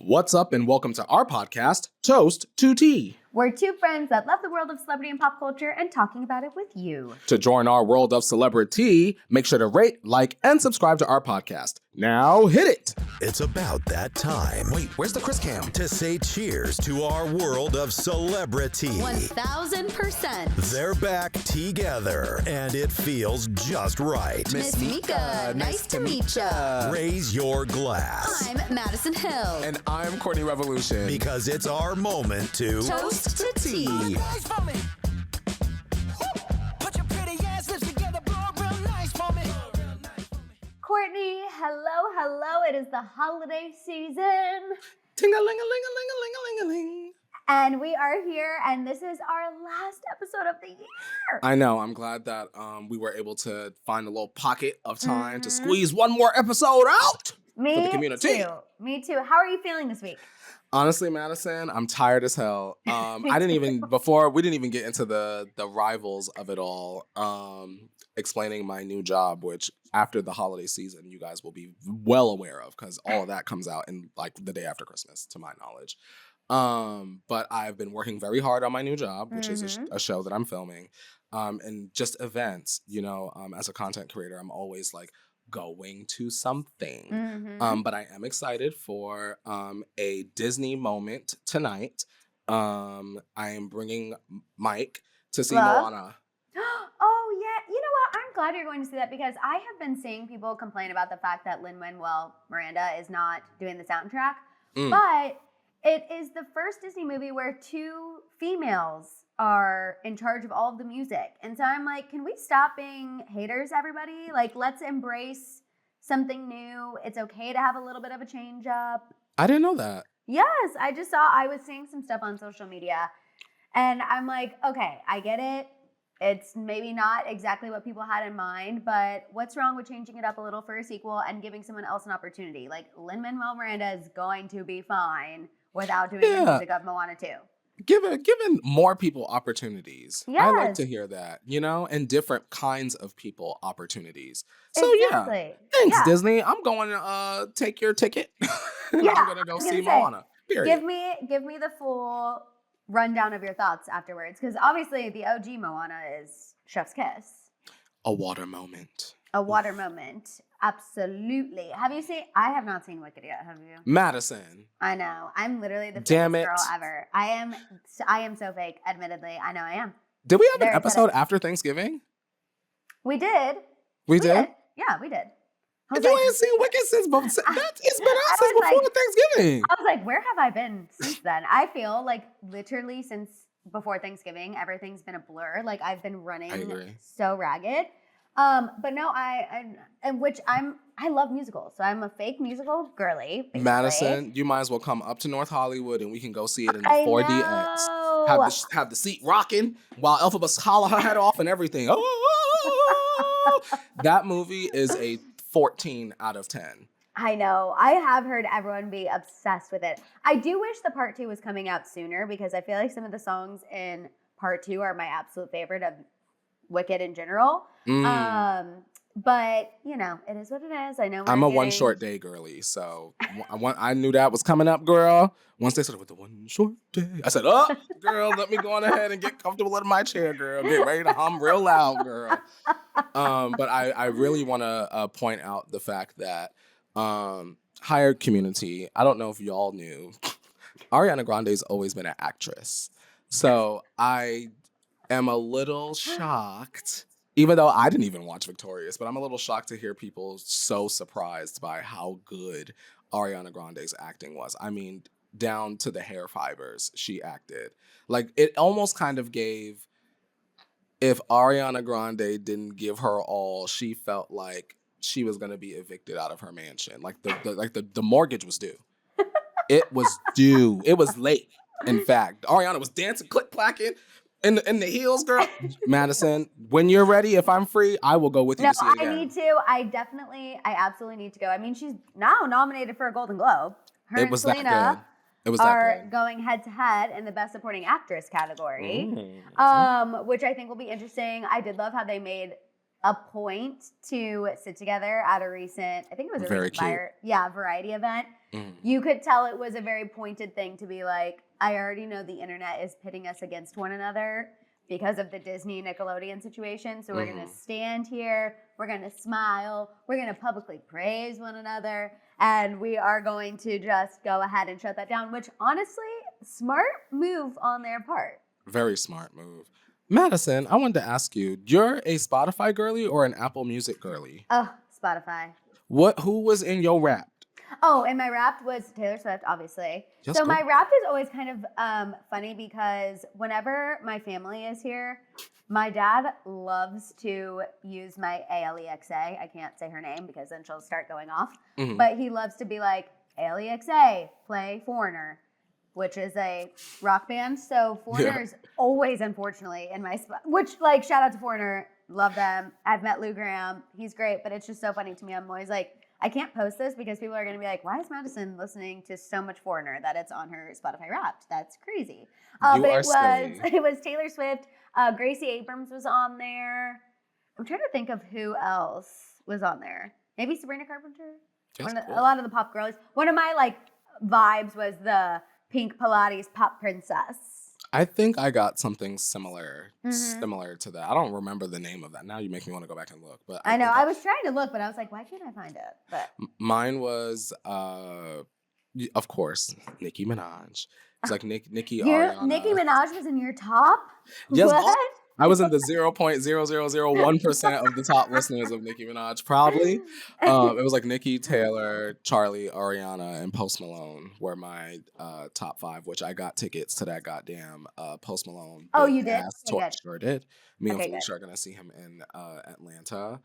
What's up and welcome to our podcast, Toast to Tea. We're two friends that love the world of celebrity and pop culture and talking about it with you. To join our world of celebrity, make sure to rate, like, and subscribe to our podcast. Now hit it. It's about that time. Wait, where's the Chris Cam? To say cheers to our world of celebrity. 1000%. They're back together, and it feels just right. Miss Mika, nice to meet ya. Raise your glass. I'm Maddison Hill. And I'm Courtney Revolution. Because it's our moment to Toast to tea. Courtney, hello. It is the holiday season. Ting-a-ling-a-ling-a-ling-a-ling-a-ling. And we are here, and this is our last episode of the year. I know. I'm glad that we were able to find a little pocket of time to squeeze one more episode out for the community. Me too. How are you feeling this week? Honestly, Maddison, I'm tired as hell. We didn't even get into the rivals of it all, explaining my new job, which after the holiday season, you guys will be well aware of because all of that comes out in like the day after Christmas, to my knowledge. But I've been working very hard on my new job, which is a show that I'm filming, and just events, as a content creator, I'm always like, going to something. But I am excited for a Disney moment tonight. I am bringing Mike to see Moana. Oh, yeah. You know what? I'm glad you're going to see that because I have been seeing people complain about the fact that Lin-Manuel Miranda is not doing the soundtrack. But it is the first Disney movie where two females are in charge of all of the music. And so I'm like, can we stop being haters, everybody? Like, let's embrace something new. It's okay to have a little bit of a change up. I didn't know that. Yes, I was seeing some stuff on social media. And I'm like, okay, I get it. It's maybe not exactly what people had in mind, but what's wrong with changing it up a little for a sequel and giving someone else an opportunity? Like, Lin-Manuel Miranda is going to be fine without doing the music of Moana 2. Giving more people opportunities. Yes. I like to hear that, and different kinds of people opportunities. So exactly. Thanks, Disney. I'm going to take your ticket. I'm going to go see Moana. Period. Give me the full rundown of your thoughts afterwards, because obviously the OG Moana is Chef's Kiss. A water moment. A water moment. Absolutely. Have you seen? I have not seen Wicked yet. Have you? Madison. I know. I'm literally the fakest girl ever. I am so fake. Admittedly, I know I am. Did we have an episode after Thanksgiving? We did. We did? Yeah, we did. If you ain't seen Wicked since, it's been out since before Thanksgiving. I was like, where have I been since then? I feel like literally since before Thanksgiving, everything's been a blur. Like I've been running so ragged. But no, I love musicals, so I'm a fake musical girly. Basically. Madison, you might as well come up to North Hollywood and we can go see it in the 4DX. Have the seat rocking while Elphaba holla her head off and everything. Oh, that movie is a 14 out of 10. I know. I have heard everyone be obsessed with it. I do wish the part 2 was coming out sooner because I feel like some of the songs in part 2 are my absolute favorite of Wicked in general. But, it is what it is. I know I'm a one short day girly, so I knew that was coming up, girl. Once they started with the one short day, I said, oh, girl, let me go on ahead and get comfortable in my chair, girl. Get ready to hum real loud, girl. But I really want to point out the fact that higher community, I don't know if y'all knew, Ariana Grande's always been an actress. So I am a little shocked, even though I didn't even watch Victorious, but I'm a little shocked to hear people so surprised by how good Ariana Grande's acting was. I mean, down to the hair fibers she acted. Like, it almost kind of gave, if Ariana Grande didn't give her all, she felt like she was going to be evicted out of her mansion. Like the mortgage was due. It was due. It was late, in fact. Ariana was dancing, click-clacking. In the heels, girl. Madison, when you're ready, if I'm free, I will go with you to see it again. I need to. I absolutely need to go. I mean, she's now nominated for a Golden Globe. Her and Selena are going head to head in the Best Supporting Actress category, which I think will be interesting. I did love how they made a point to sit together at a recent, I think it was a Very recent cute. variety event. Mm. You could tell it was a very pointed thing to be like, I already know the internet is pitting us against one another because of the Disney Nickelodeon situation. So we're going to stand here, we're going to smile, we're going to publicly praise one another, and we are going to just go ahead and shut that down, which honestly, smart move on their part. Very smart move. Maddison, I wanted to ask you, you're a Spotify girly or an Apple Music girly? Oh, Spotify. Who was in your rap? Oh, and my Wrapped was Taylor Swift, obviously. Yes, So girl. my Wrapped is always kind of funny because whenever my family is here, my dad loves to use my Alexa. I can't say her name because then she'll start going off. Mhm. But he loves to be like, Alexa, play Foreigner, which is a rock band. So Foreigner is always, unfortunately, in my spot. Which, like, shout out to Foreigner. Love them. I've met Lou Graham. He's great. But it's just so funny to me. I'm always like, I can't post this because people are going to be like, why is Maddison listening to so much Foreigner that it's on her Spotify Wrapped? That's crazy. You But are silly. it was Taylor Swift. Gracie Abrams was on there. I'm trying to think of who else was on there. Maybe Sabrina Carpenter. Yes, A cool. lot of the pop girlies. One of my like vibes was the Pink Pilates Pop Princess. I think I got something similar Mhm. to that. I don't remember the name of that. Now you make me want to go back and look. But I know. think I was trying to look, but I was like, why can't I find it? But mine was, of course, Nicki Minaj. It's like Nicki your Ariana. Nicki Minaj was in your top? Yes, What? I was in the 0.0001% of the top listeners of Nicki Minaj, probably. It was like Nicki, Taylor, Charlie, Ariana, and Post Malone were my top 5, which I got tickets to that goddamn Post Malone Oh, big you did? ass Okay, tour. good. Sure did. Me and Okay, good. Felicia are gonna see him in Atlanta.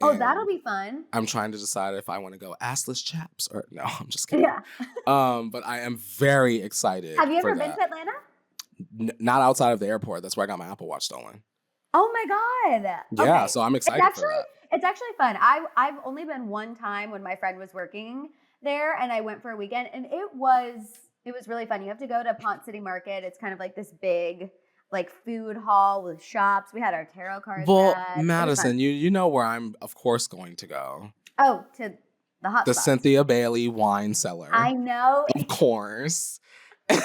Oh, that'll And be fun. I'm trying to decide if I want to go assless chaps or no. I'm just kidding. Yeah. But I am very excited. Have you for ever been that. to Atlanta? Not outside of the airport. That's where I got my Apple Watch stolen. Oh my God. Yeah, Okay. so I'm excited for that. It's actually fun. I've only been one time when my friend was working there and I went for a weekend and it was really fun. You have to go to Pont City Market. It's kind of like this big like food hall with shops. We had our tarot cards. Well, read. It was fun. Maddison, you know where I'm of course going to go. Oh, to the hot The spot. Cynthia Bailey wine cellar. I know. Of course. See,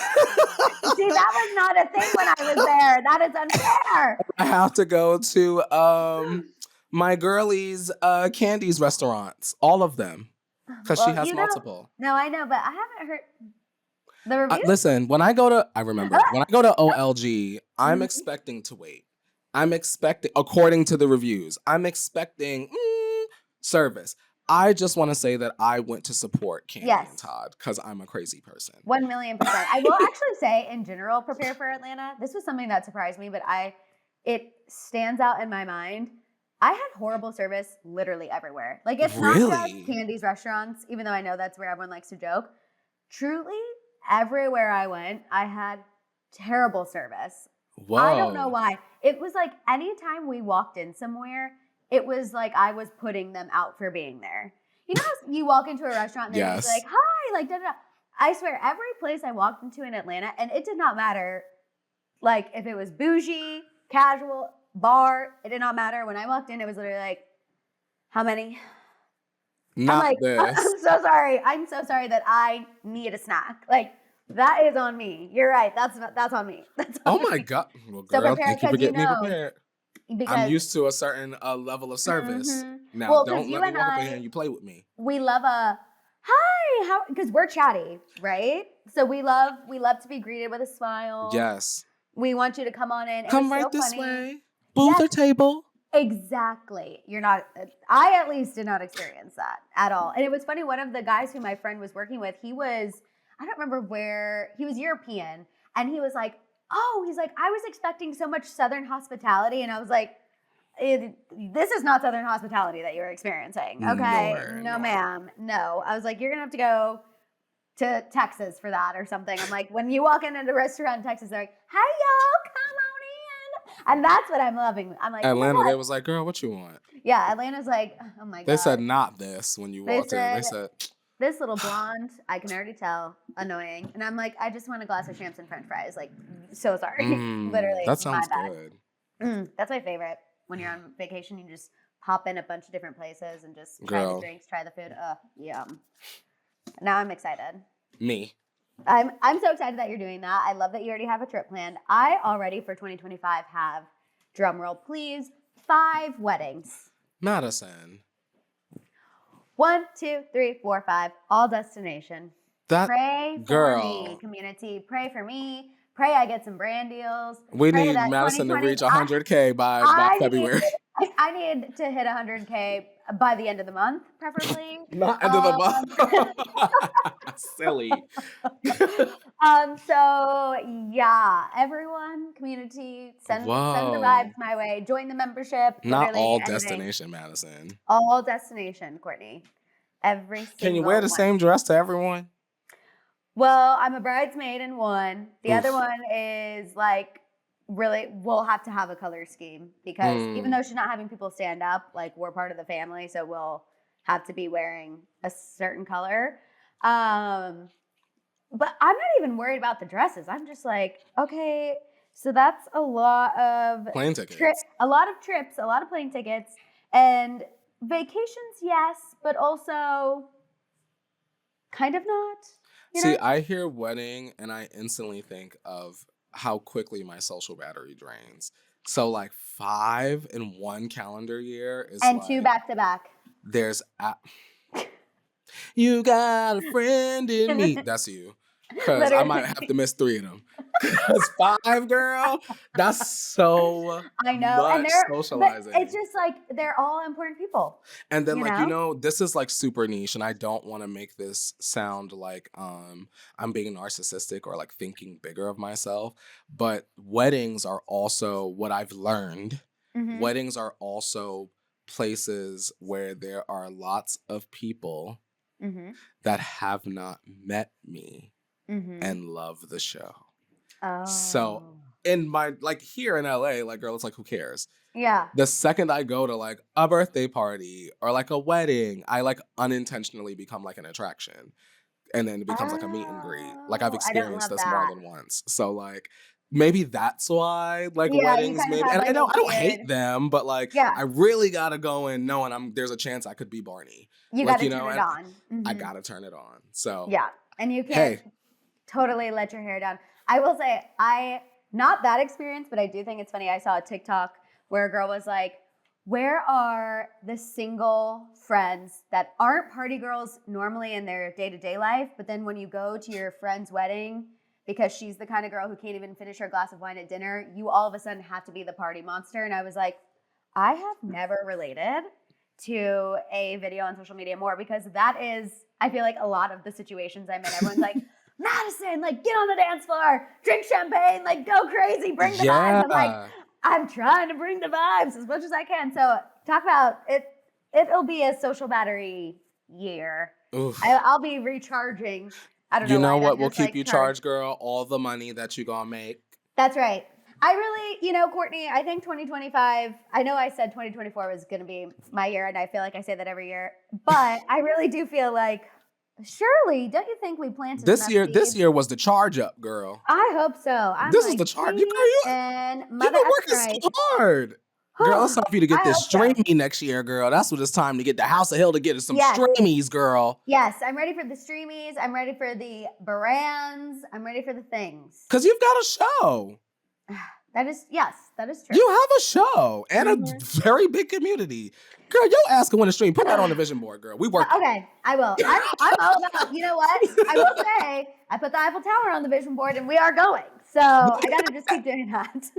that was not a thing when I was there. That is unfair. I have to go to my girlie's Candy's restaurants. All of them. Because she Well, has you know- multiple. No, I know, but I haven't heard the reviews. Listen, when I go to OLG, I'm Mhm. expecting to wait. I'm expecting, according to the reviews, I'm expecting service. I just want to say that I went to support Candy Yes. and Todd because I'm a crazy person. 1,000,000%. I will actually say, in general, prepare for Atlanta. This was something that surprised me, but it stands out in my mind. I had horrible service literally everywhere. Like, it's not Really? just Candy's restaurants, even though I know that's where everyone likes to joke. Truly, everywhere I went, I had terrible service. Whoa. I don't know why. It was like anytime we walked in somewhere, it was like I was putting them out for being there. You know how you walk into a restaurant and they're Yes. like, hi, like, da-da-da. I swear, every place I walked into in Atlanta, and it did not matter, like, if it was bougie, casual, bar, it did not matter. When I walked in, it was literally like, how many? Not I'm like, this. I'm so sorry. I'm so sorry that I need a snack. Like, that is on me. You're right. That's on me. That's on Oh me. my God. Well, So girl, prepare, thank you for 'cause you getting me know, prepared. Because I'm used to a certain level of service. Mhm. Now, Well, 'cause don't you let me and walk up in I- here and you play with me. we love a hi, because we're chatty, right? So we love to be greeted with a smile. Yes. We want you to come on in. It Come was right so this funny. way. Booth or Yes. table. Exactly. You're not. I at least did not experience that at all. And it was funny. One of the guys who my friend was working with, he was, I don't remember where, he was European, and he was like, oh, he's like, I was expecting so much Southern hospitality, and I was like, this is not Southern hospitality that you're experiencing. Okay, Nowhere, no, nowhere. ma'am, no. I was like, you're gonna have to go to Texas for that or something. I'm like, when you walk into a restaurant in Texas, they're like, hey y'all, come on in, and that's what I'm loving. I'm like, Atlanta, what? they was like, girl, what you want? Yeah, Atlanta's like, oh my God. They said not this when you They walked in. They said- said, this little blonde, I can already tell, annoying. And I'm like, I just want a glass of champs and french fries. Like, so sorry. Literally, that sounds my bad. good. That's my favorite. When you're on vacation, you just pop in a bunch of different places and just try Girl. the drinks, try the food. Yum. Now I'm excited. Me. I'm so excited that you're doing that. I love that you already have a trip planned. I already for 2025 have, drum roll please, 5 weddings. Madison. 1, 2, 3, 4, 5, all destination. That Pray for girl. me, community. Pray for me. Pray I get some brand deals. We Pray need that Madison to 2020 reach 100K by February. I need to hit 100K by the end of the month, preferably. Not end of the month. Silly. So yeah, everyone, community, send the vibes my way. Join the membership. Not literally all anything. destination, Madison. All destination, Courtney. Every single Can you wear the one. same dress to everyone? Well, I'm a bridesmaid in one. The Oof. other one is like really, we'll have to have a color scheme because even though she's not having people stand up, like we're part of the family, so we'll have to be wearing a certain color. But I'm not even worried about the dresses. I'm just like, okay, so that's a lot of Plane tickets. a lot of trips, a lot of plane tickets, and vacations, yes, but also kind of not. You See, know? I hear wedding and I instantly think of how quickly my social battery drains. So like 5 in one calendar year is and like, 2 back to back. There's you got a friend in me. That's you. Because I might have to miss 3 of them. Because 5, girl, that's so I know, much and they're socializing. But it's just like they're all important people. And then you know, this is like super niche, and I don't want to make this sound like I'm being narcissistic or like thinking bigger of myself. But weddings are also what I've learned. Mm-hmm. Weddings are also places where there are lots of people that have not met me and love the show. Oh. So in my, like here in LA, like girl, it's like, who cares? Yeah. The second I go to like a birthday party or like a wedding, I like unintentionally become like an attraction. And then it becomes like a meet and greet. Like I've experienced this more than once. So like maybe that's why like weddings maybe, and I don't hate them, but like I really gotta go in knowing there's a chance I could be Barney. You like, gotta turn it on. I gotta turn it on. So yeah. And you can't totally let your hair down. I will say, not that experienced, but I do think it's funny. I saw a TikTok where a girl was like, where are the single friends that aren't party girls normally in their day-to-day life, but then when you go to your friend's wedding, because she's the kind of girl who can't even finish her glass of wine at dinner, you all of a sudden have to be the party monster. And I was like, I have never related to a video on social media more, because that is, I feel like a lot of the situations I'm in, everyone's like, Maddison, like get on the dance floor, drink champagne, like go crazy, bring the vibes. I'm like, I'm trying to bring the vibes as much as I can. So talk about it. It'll be a social battery year. I'll be recharging. I don't know. You know what will keep you charged, girl? All the money that you gonna make. That's right. I really, Courtney, I think 2025, I know I said 2024 was going to be my year, and I feel like I say that every year, but I really do feel like, surely, don't you think we planted this year? This year was the charge up, girl. I hope so. This is the charge. You've been working so hard. Girl, it's time for you to get this streamy next year, girl. That's what it's time to get the House of Hill to get us some streamies, girl. Yes, I'm ready for the streamies. I'm ready for the brands. I'm ready for the things. Because you've got a show. That is true. You have a show and a very big community. Girl, your ass can win a stream. Put that on the vision board, girl. We work. Okay, I will. I'm all about, you know what? I will say, I put the Eiffel Tower on the vision board and we are going. So I got to just keep doing that.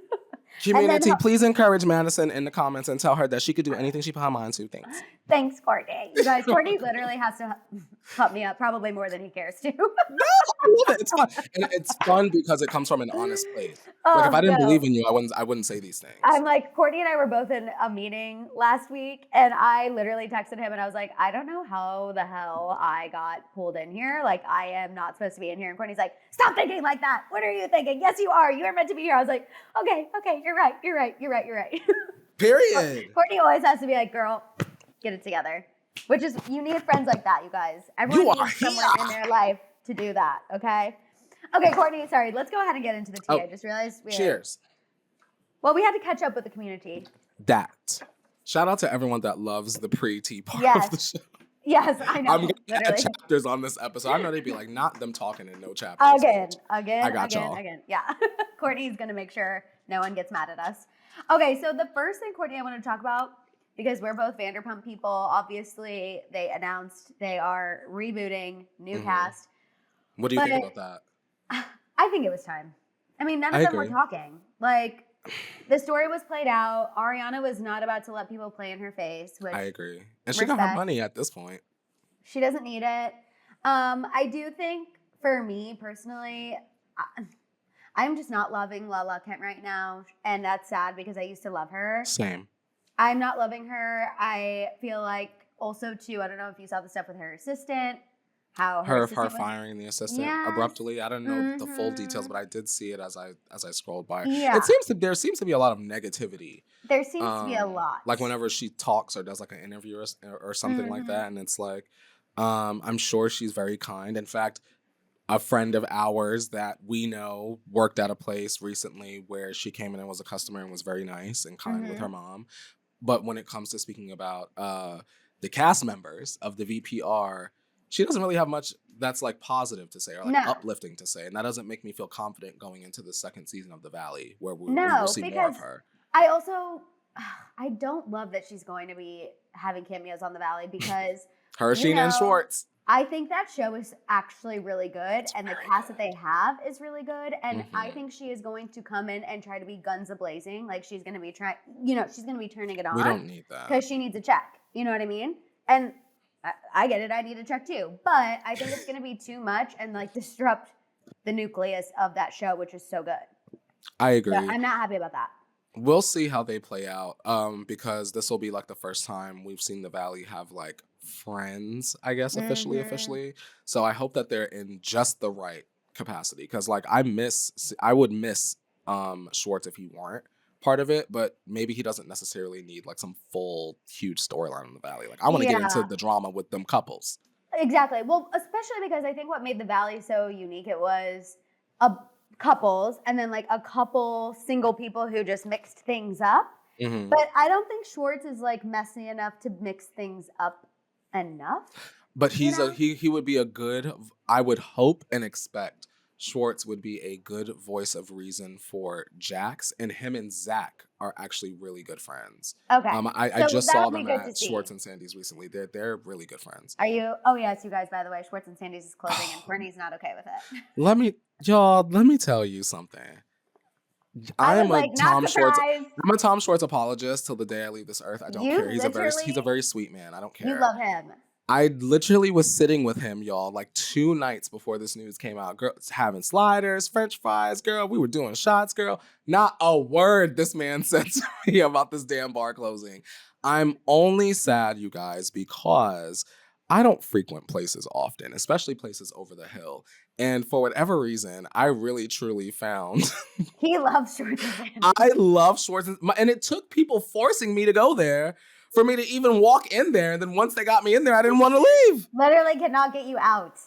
Community, please encourage Maddison in the comments and tell her that she could do anything she put her mind to. Thanks. Thanks, Courtney. You guys, Courtney literally has to pump me up probably more than he cares to. No, I love it. It's fun. And it's fun because it comes from an honest place. Like if I didn't believe in you, I wouldn't say these things. I'm like, Courtney and I were both in a meeting last week, and I literally texted him and I was like, I don't know how the hell I got pulled in here. Like, I am not supposed to be in here. And Courtney's like, stop thinking like that. What are you thinking? Yes, you are. You are meant to be here. I was like, okay, you're right. Period. Courtney always has to be like, girl, get it together. Which is, you need friends like that, you guys. Everyone needs someone in their life to do that, okay? Okay, Courtney, sorry. Let's go ahead and get into the tea. I just realized Cheers. Well, we had to catch up with the community. That. Shout out to everyone that loves the pre-tea part of the Yes. show. Yes, I know. I'm going to add Literally. chapters on this episode. I know they'd be like, not them talking in no chapters. Again. I got y'all. Yeah. Courtney's going to make sure no one gets mad at us. Okay, so the first thing, Courtney, I want to talk about, because we're both Vanderpump people, obviously they announced they are rebooting, new cast. What do you think about that? I think it was time. I mean, none of them were talking. Like, the story was played out. Ariana was not about to let people play in her face. Which I agree. And she got her money at this point. She doesn't need it. I do think, for me personally, I'm just not loving Lala Kent right now. And that's sad because I used to love her. Same. I'm not loving her. I feel like also, too, I don't know if you saw the stuff with her assistant. How her firing the assistant abruptly. I don't know the full details, but I did see it as I scrolled by. Yeah. There seems to be a lot of negativity. There seems to be a lot. Like whenever she talks or does like an interview or something like that, and it's like, I'm sure she's very kind. In fact, a friend of ours that we know worked at a place recently where she came in and was a customer and was very nice and kind with her mom. But when it comes to speaking about the cast members of the VPR, she doesn't really have much that's like positive to say or like uplifting to say. And that doesn't make me feel confident going into the second season of The Valley where we will see more of her. I don't love that she's going to be having cameos on The Valley because her, Sheena, and Schwartz. I think that show is actually really good, and the cast that they have is really good. And I think she is going to come in and try to be guns a-blazing. Like she's going to be she's going to be turning it on. We don't need that because she needs a check. You know what I mean? And I get it. I need a check too, but I think it's going to be too much and like disrupt the nucleus of that show, which is so good. I agree. So I'm not happy about that. We'll see how they play out because this will be like the first time we've seen the Valley have like friends, I guess, officially. So I hope that they're in just the right capacity because like I would miss Schwartz if he weren't part of it, but maybe he doesn't necessarily need like some full huge storyline in the Valley. Like I want to get into the drama with them couples. Exactly. Well, especially because I think what made the Valley so unique, it was couples and then like a couple single people who just mixed things up. But I don't think Schwartz is like messy enough to mix things up enough. But he would be a good, I would hope and expect Schwartz would be a good voice of reason for Jax, and him and Zach are actually really good friends. Okay. I just saw them at Schwartz and Sandy's recently. They're really good friends. Are you? Oh yes, you guys. By the way, Schwartz and Sandy's is closing, and Courtney's not okay with it. Let me tell you something. I'm a Tom Schwartz apologist till the day I leave this earth. I don't care. He's a very sweet man. I don't care. You love him. I literally was sitting with him, y'all, like 2 nights before this news came out. Girl, having sliders, French fries, girl. We were doing shots, girl. Not a word this man said to me about this damn bar closing. I'm only sad, you guys, because I don't frequent places often, especially places over the hill. And for whatever reason, I really, truly found... He loves Schwartz. I love Schwartz. And it took people forcing me to go there for me to even walk in there. And then once they got me in there, I didn't want to leave. Literally could not get you out.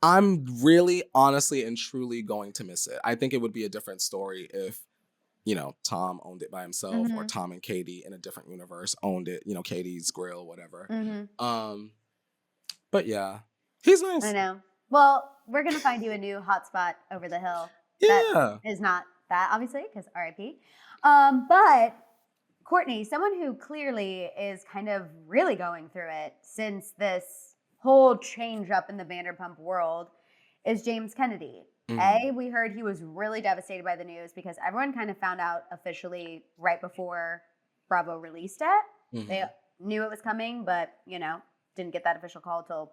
I'm really, honestly, and truly going to miss it. I think it would be a different story if, Tom owned it by himself or Tom and Katie in a different universe owned it, Katie's Grill, whatever. But yeah, he's nice. I know. Well, we're going to find you a new hotspot over the hill. Yeah. That is not that, obviously, because RIP. But Courtney, someone who clearly is kind of really going through it since this whole change up in the Vanderpump world is James Kennedy. We heard he was really devastated by the news because everyone kind of found out officially right before Bravo released it. They knew it was coming, but, didn't get that official call till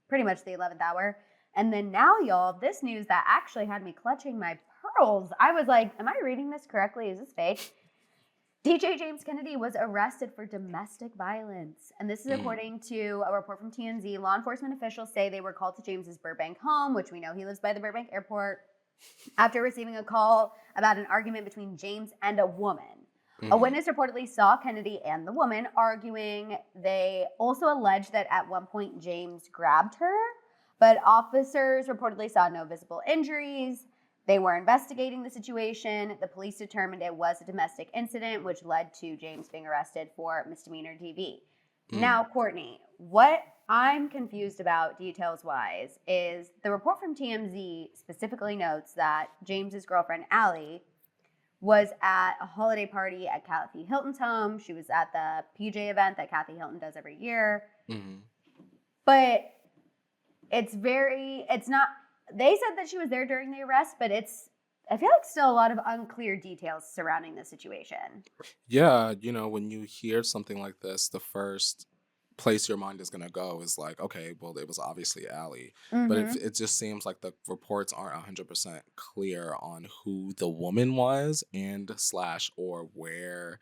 pretty much the 11th hour. And then now, y'all, this news that actually had me clutching my pearls. I was like, am I reading this correctly? Is this fake? DJ James Kennedy was arrested for domestic violence. And this is according to a report from TMZ. Law enforcement officials say they were called to James's Burbank home, which we know he lives by the Burbank airport, after receiving a call about an argument between James and a woman. A witness reportedly saw Kennedy and the woman arguing. They also alleged that at one point James grabbed her, but officers reportedly saw no visible injuries. They were investigating the situation. The police determined it was a domestic incident, which led to James being arrested for misdemeanor DV. Now, Courtney, what I'm confused about details-wise is the report from TMZ specifically notes that James's girlfriend, Allie, was at a holiday party at Kathy Hilton's home. She was at the PJ event that Kathy Hilton does every year. But it's not, they said that she was there during the arrest, but I feel like still a lot of unclear details surrounding the situation. Yeah, when you hear something like this, the first place your mind is going to go is like, okay, well, it was obviously Allie. But it just seems like the reports aren't 100% clear on who the woman was and / or where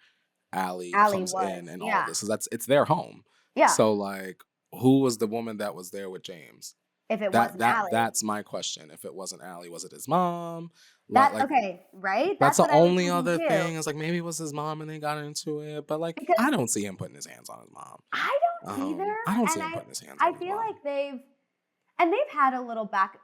Allie comes in and all of this. So it's their home. Yeah. So like, who was the woman that was there with James? If it wasn't Allie. That's my question. If it wasn't Allie, was it his mom? Okay, right? That's the only other thing. It's like maybe it was his mom and they got into it. But like, because I don't see him putting his hands on his mom. I don't either. I don't see him putting his hands on his mom. I feel like they've had a little tough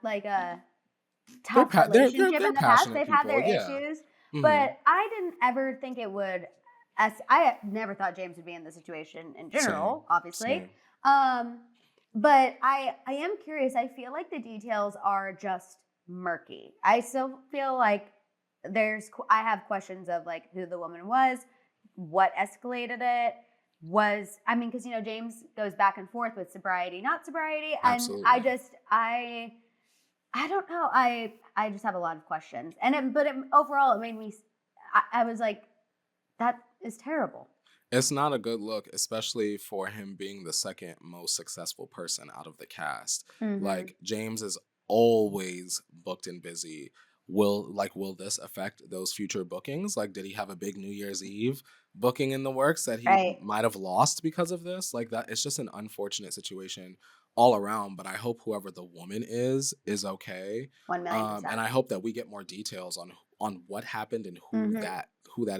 relationship in the past. They've had their issues. But I didn't ever think it would, I never thought James would be in the situation in general, obviously. Same. But I am curious. I feel like the details are just murky. I still feel like I have questions of like who the woman was, what escalated it, because James goes back and forth with sobriety, not sobriety. And absolutely. I don't know. I just have a lot of questions. But overall it made me, I was like, that is terrible. It's not a good look, especially for him being the second most successful person out of the cast. Like, James is always booked and busy. Will this affect those future bookings? Like, did he have a big New Year's Eve booking in the works that he might have lost because of this? Like, that it's just an unfortunate situation all around. But I hope whoever the woman is okay. 1,000,000%. And I hope that we get more details on what happened and who that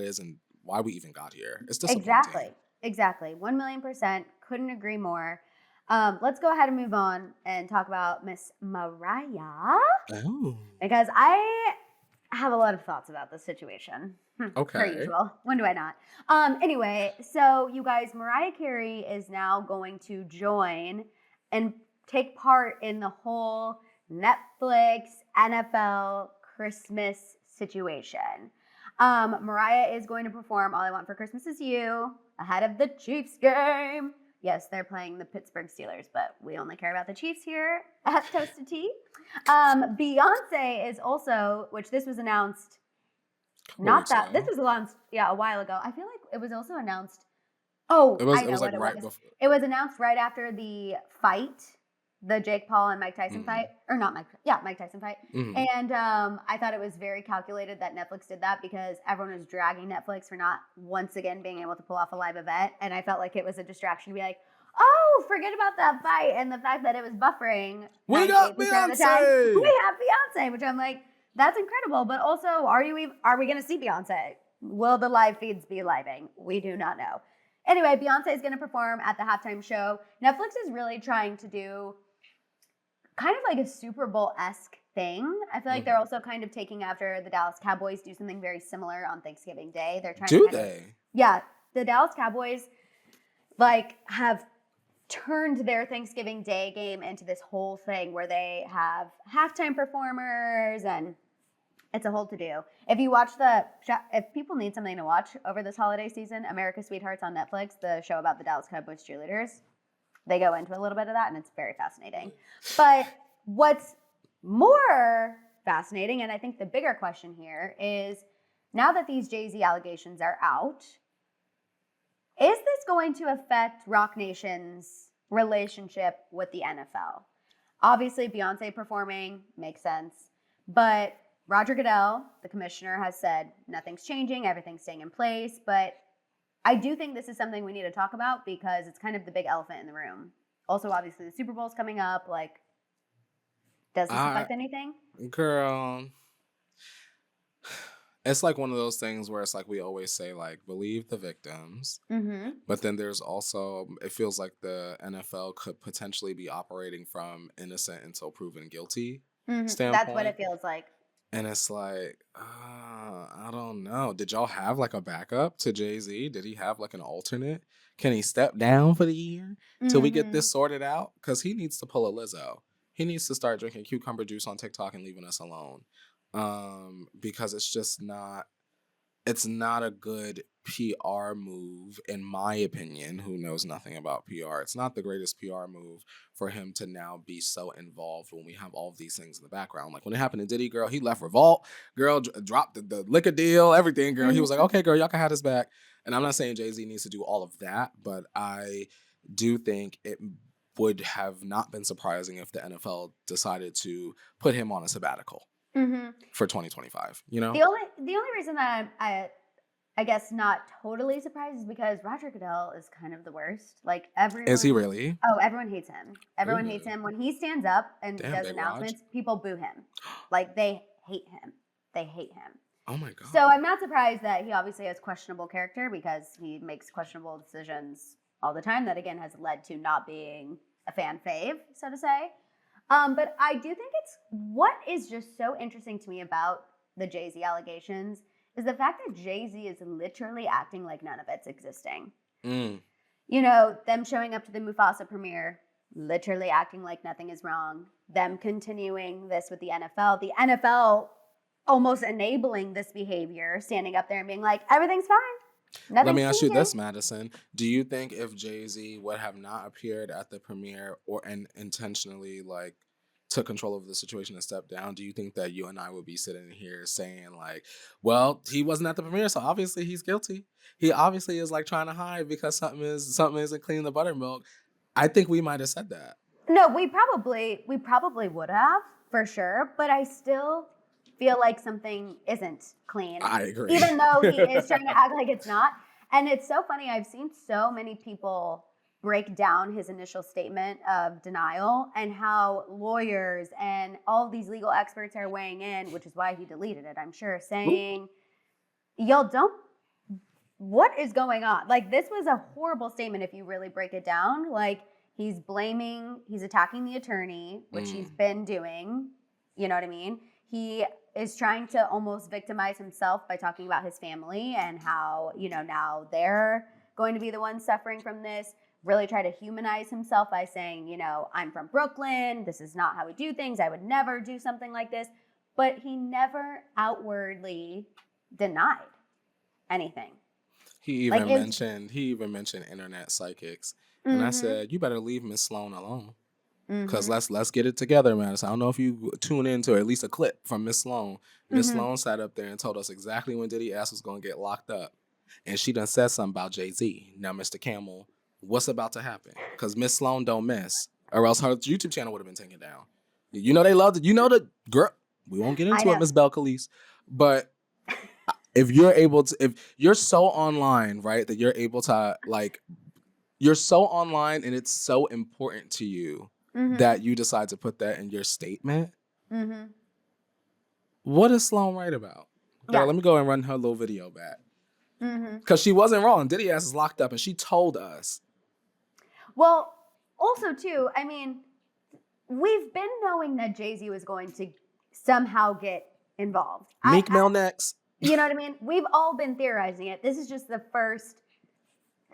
is and why we even got here. It's disappointing. Exactly. 1,000,000%. Couldn't agree more. Let's go ahead and move on and talk about Miss Mariah. Oh. Because I have a lot of thoughts about this situation. Okay. Per usual. When do I not? Anyway, so you guys, Mariah Carey is now going to join and take part in the whole Netflix NFL Christmas situation. Mariah is going to perform All I Want for Christmas Is You ahead of the Chiefs game. Yes, they're playing the Pittsburgh Steelers, but we only care about the Chiefs here at Toasted Tea. Beyonce is also, which this was announced, this was announced, a while ago. I feel like it was also announced, it was announced right after the fight, the Jake Paul and Mike Tyson fight, or not Mike Tyson fight. And I thought it was very calculated that Netflix did that because everyone was dragging Netflix for not once again being able to pull off a live event. And I felt like it was a distraction to be like, oh, forget about that fight and the fact that it was buffering. We got Beyonce! We have Beyonce, which I'm like, that's incredible. But also, are we going to see Beyonce? Will the live feeds be living? We do not know. Anyway, Beyonce is going to perform at the halftime show. Netflix is really trying to do kind of like a Super Bowl-esque thing. I feel like they're also kind of taking after the Dallas Cowboys do something very similar on Thanksgiving Day. They're trying yeah, the Dallas Cowboys have turned their Thanksgiving Day game into this whole thing where they have halftime performers and it's a whole to-do. If you watch if people need something to watch over this holiday season, America's Sweethearts on Netflix, the show about the Dallas Cowboys cheerleaders, they go into a little bit of that, and it's very fascinating. But what's more fascinating, and I think the bigger question here, is now that these Jay-Z allegations are out, is this going to affect Roc Nation's relationship with the NFL? Obviously, Beyonce performing makes sense, but Roger Goodell, the commissioner, has said nothing's changing, everything's staying in place, but I do think this is something we need to talk about because it's kind of the big elephant in the room. Also, obviously, the Super Bowl's coming up. Like, does this affect anything? Girl, it's like one of those things where it's like we always say, like, believe the victims. But then there's also, it feels like the NFL could potentially be operating from innocent until proven guilty standpoint. That's what it feels like. And it's like, I don't know. Did y'all have like a backup to Jay-Z? Did he have like an alternate? Can he step down for the year till we get this sorted out? Because he needs to pull a Lizzo. He needs to start drinking cucumber juice on TikTok and leaving us alone. Because it's not a good PR move, in my opinion, who knows nothing about PR. It's not the greatest PR move for him to now be so involved when we have all of these things in the background. Like when it happened to Diddy, girl, he left Revolt, girl, dropped the liquor deal, everything, girl. He was like, okay, girl, y'all can have this back. And I'm not saying Jay-Z needs to do all of that, but I do think it would have not been surprising if the NFL decided to put him on a sabbatical for 2025, you know? The only reason that I guess not totally surprised is because Roger Goodell is kind of the worst. Like everyone. Is he really? Oh, everyone hates him. Everyone hates him. When he stands up and does announcements, people boo him. Like they hate him. They hate him. Oh my God. So I'm not surprised that he obviously has questionable character because he makes questionable decisions all the time. That again has led to not being a fan fave, so to say. But I do think it's what is just so interesting to me about the Jay-Z allegations is the fact that Jay-Z is literally acting like none of it's existing. You know, them showing up to the Mufasa premiere, literally acting like nothing is wrong. Them continuing this with the NFL almost enabling this behavior, standing up there and being like, everything's fine. Let me ask you this, Maddison. Do you think if Jay-Z would have not appeared at the premiere and intentionally like took control of the situation and stepped down, do you think that you and I would be sitting here saying like, well, he wasn't at the premiere, so obviously he's guilty. He obviously is like trying to hide because something isn't cleaning the buttermilk. I think we might have said that. No, we probably would have for sure, but I still feel like something isn't clean. I agree. Even though he is trying to act like it's not. And it's so funny. I've seen so many people break down his initial statement of denial and how lawyers and all of these legal experts are weighing in, which is why he deleted it, I'm sure, saying, what is going on? Like, this was a horrible statement if you really break it down. Like, he's attacking the attorney, which he's been doing. You know what I mean? He is trying to almost victimize himself by talking about his family and how, you know, now they're going to be the ones suffering from this. Really try to humanize himself by saying, you know, I'm from Brooklyn. This is not how we do things. I would never do something like this. But he never outwardly denied anything. He even mentioned internet psychics. And I said, you better leave Miss Sloan alone. Because let's get it together, Maddison. I don't know if you tune into at least a clip from Miss Sloan. Miss Sloan sat up there and told us exactly when Diddy ass was going to get locked up. And she done said something about Jay-Z. Now, Mr. Camel, what's about to happen? Because Miss Sloan don't miss, or else her YouTube channel would have been taken down. You know they loved it. You know the girl. We won't get into it, Miss Belcalis. But if you're so online, right, that you're able to you're so online and it's so important to you that you decide to put that in your statement. What is Sloan right about? Girl, let me go and run her little video back. Because she wasn't wrong. Diddy ass is locked up and she told us. Well, also too, I mean, we've been knowing that Jay-Z was going to somehow get involved. Meek Mill next. You know what I mean? We've all been theorizing it. This is just the first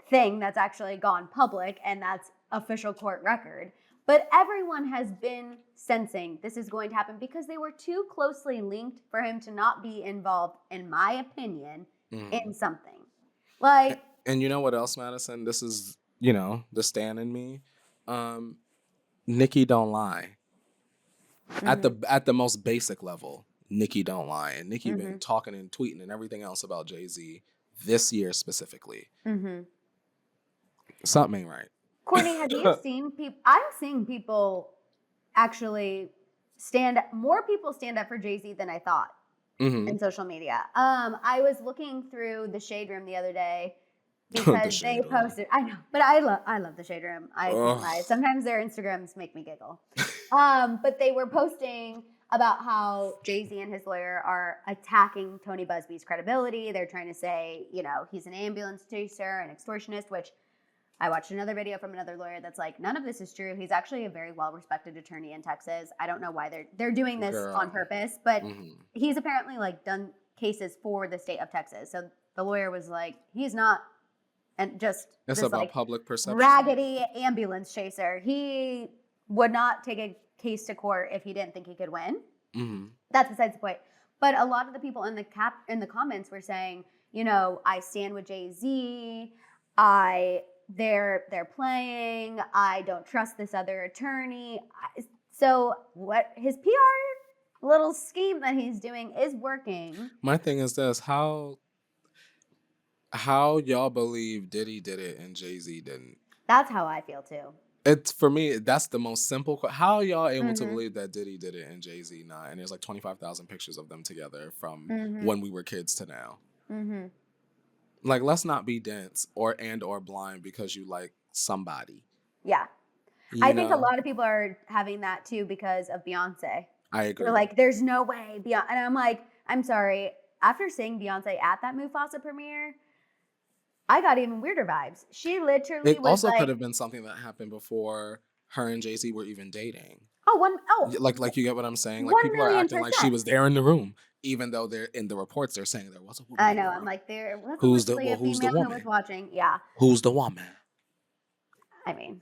thing that's actually gone public, and that's official court record. But everyone has been sensing this is going to happen because they were too closely linked for him to not be involved, in my opinion, in something. Like, and you know what else, Maddison? This is, you know, the stan in me. Nicki don't lie. At the most basic level, Nicki don't lie. And Nicki been talking and tweeting and everything else about Jay-Z this year specifically. Something ain't right. Courtney, have you seen people? I'm seeing people actually more people stand up for Jay-Z than I thought in social media. I was looking through the Shade Room the other day because they posted. I know, but I love the Shade Room. Sometimes their Instagrams make me giggle. But they were posting about how Jay-Z and his lawyer are attacking Tony Busby's credibility. They're trying to say, you know, he's an ambulance chaser, an extortionist, which I watched another video from another lawyer that's like, none of this is true. He's actually a very well-respected attorney in Texas. I don't know why they're doing this Girl. on purpose, but Mhm. he's apparently like done cases for the state of Texas. So the lawyer was like, he's not, and just It's this about like public perception. raggedy ambulance chaser. He would not take a case to court if he didn't think he could win. Mm-hmm. That's besides the point. But a lot of the people in the comments were saying, you know, I stand with Jay-Z. They're playing. I don't trust this other attorney. So what his PR little scheme that he's doing is working. My thing is this: how y'all believe Diddy did it and Jay-Z didn't? That's how I feel too. It's for me. That's the most simple. How are y'all able to Mhm. believe that Diddy did it and Jay-Z not? And there's like 25,000 pictures of them together from Mhm. when we were kids to now. Mm-hmm. Like, let's not be dense or blind because you like somebody. Yeah. You I think a know? lot of people are having that too because of Beyonce. I agree. They're like, there's no way Beyonce. And I'm like, I'm sorry. After seeing Beyonce at that Mufasa premiere, I got even weirder vibes. She literally It was also like, could have been something that happened before her and Jay-Z were even dating. oh, Like you get what I'm saying? Like people are acting like she was there in the room, even though they're in the reports they're saying there was a woman. I in the know. room. I'm like, there was Who's the literally a who's the female who woman? was watching. Yeah. Who's the woman? I mean.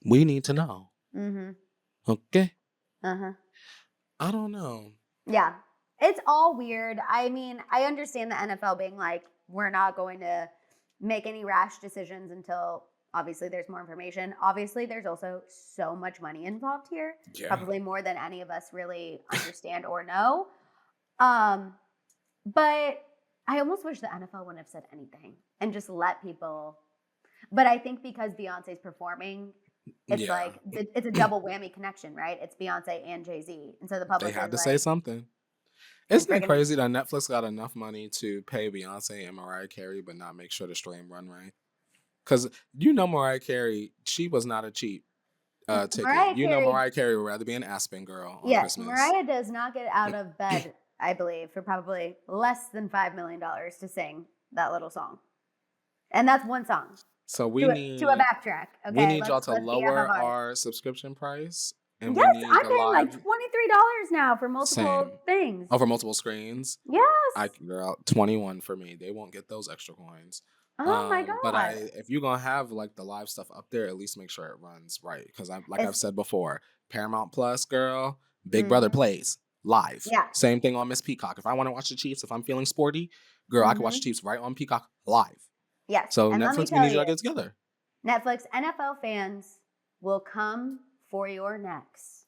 We need to know. Mm-hmm. Okay. Uh-huh. I don't know. Yeah. It's all weird. I mean, I understand the NFL being like, we're not going to make any rash decisions until obviously there's more information. Obviously, there's also so much money involved here. Yeah. Probably more than any of us really understand or know. But I almost wish the NFL wouldn't have said anything and just let people. But I think because Beyonce's performing, it's like it's a double whammy connection, right? It's Beyonce and Jay-Z, and so the public They had to is say like, something. Isn't it friggin- crazy that Netflix got enough money to pay Beyonce and Mariah Carey, but not make sure the stream run right? Because you know Mariah Carey, she was not a cheap ticket. Mariah Carey would rather be an Aspen girl on yes, Christmas. Mariah does not get out of bed, I believe, for probably less than $5 million to sing that little song, and that's one song. So we need to a backtrack. Okay, we need y'all to let's be lower FFR. our subscription price. And Yes, we need I'm the paying like live $23 now for multiple Same. things. for multiple screens. Yes. Girl, 21 for me. They won't get those extra coins. Oh my god. But if you're gonna have like the live stuff up there, at least make sure it runs right. Because I've said before, Paramount Plus, girl, Big Brother plays live. Yeah. Same thing on Miss Peacock. If I want to watch the Chiefs, if I'm feeling sporty, girl, I can watch the Chiefs right on Peacock live. Yes. So and Netflix, we need y'all to get together. Netflix NFL fans will come for your necks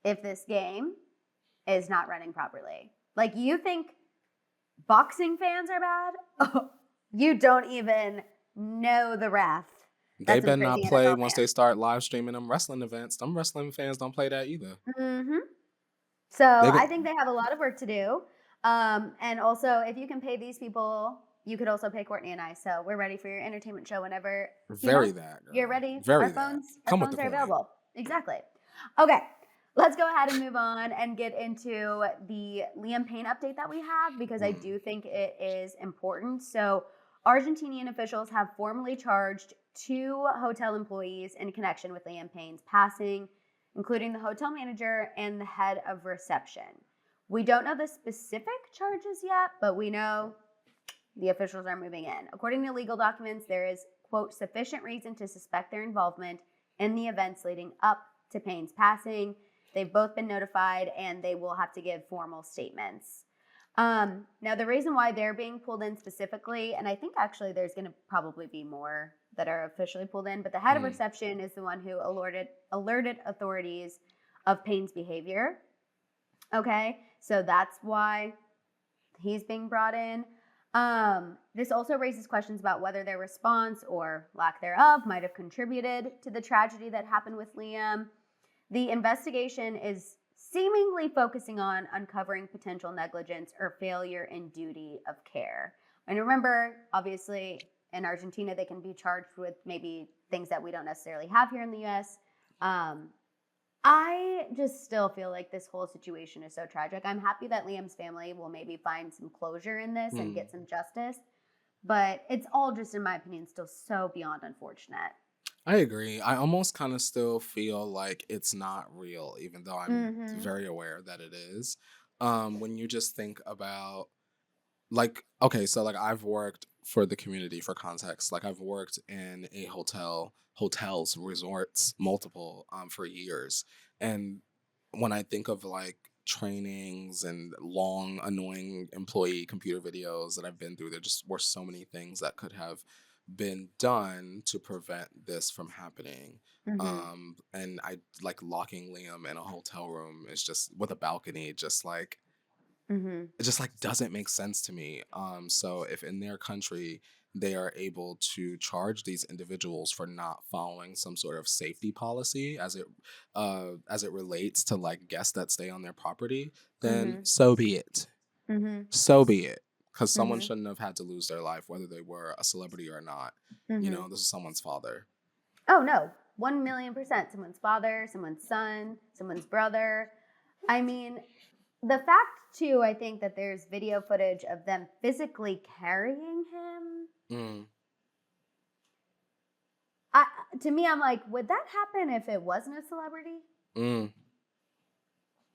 if this game is not running properly. Like, you think boxing fans are bad? Oh, you don't even know the wrath. They better not play once they start live streaming them wrestling events. Them wrestling fans don't play that either. Mm-hmm. So I think they have a lot of work to do. And also, if you can pay these people, you could also pay Courtney and I. So we're ready for your entertainment show whenever that. Girl. You're ready. Very our phones, that. Our phones are available. Exactly. Okay. Let's go ahead and move on and get into the Liam Payne update that we have, because I do think it is important. So Argentinian officials have formally charged 2 hotel employees in connection with Liam Payne's passing, including the hotel manager and the head of reception. We don't know the specific charges yet, but we know the officials are moving in. According to legal documents, there is, quote, sufficient reason to suspect their involvement in the events leading up to Payne's passing. They've both been notified, and they will have to give formal statements. Now, the reason why they're being pulled in specifically, and I think actually there's going to probably be more that are officially pulled in, but the head of reception is the one who alerted authorities of Payne's behavior. Okay, so that's why he's being brought in. This also raises questions about whether their response or lack thereof might have contributed to the tragedy that happened with Liam. The investigation is seemingly focusing on uncovering potential negligence or failure in duty of care. And remember, obviously, in Argentina, they can be charged with maybe things that we don't necessarily have here in the U.S. I just still feel like this whole situation is so tragic. I'm happy that Liam's family will maybe find some closure in this and get some justice. But it's all just, in my opinion, still so beyond unfortunate. I agree. I almost kind of still feel like it's not real, even though I'm Mm-hmm. very aware that it is. When you just think about, like, okay, so like I've worked for the community, for context. Like I've worked in a hotels, resorts, multiple, for years. And when I think of like trainings and long, annoying employee computer videos that I've been through, there just were so many things that could have been done to prevent this from happening. Mm-hmm. And I like locking Liam in a hotel room is just with a balcony, just like Mm-hmm. it just like doesn't make sense to me. So if in their country they are able to charge these individuals for not following some sort of safety policy as it relates to like guests that stay on their property, then Mm-hmm. so be it. Mm-hmm. So be it. Because someone Mm-hmm. shouldn't have had to lose their life, whether they were a celebrity or not. You Mm-hmm. know, this is someone's father. Oh no, 1,000,000%. Someone's father, someone's son, someone's brother. I mean, the fact too, I think that there's video footage of them physically carrying him. Mm, To me, I'm like, would that happen if it wasn't a celebrity? mm,